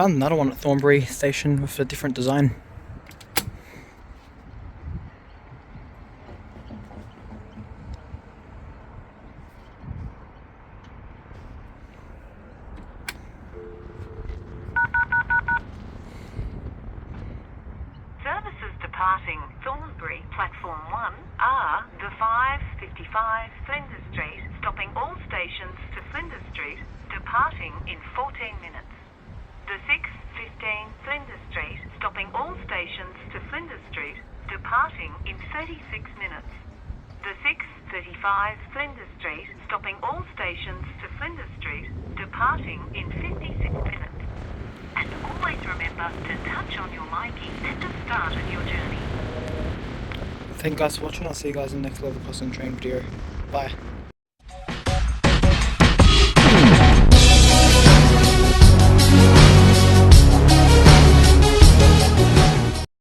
found another one at Thornbury station with a different design. Services departing Thornbury Platform 1 are the 5:55 Flinders Street, stopping all stations to Flinders Street, departing in 14 minutes. The 6:15 Flinders Street, stopping all stations to Flinders Street, departing in 36 minutes. The 6:35 Flinders Street, stopping all stations to Flinders Street, departing in 56 minutes. And always remember to touch on your myki at the start of your journey. Thank you guys for watching. I'll see you guys in the next level crossing train video. Bye.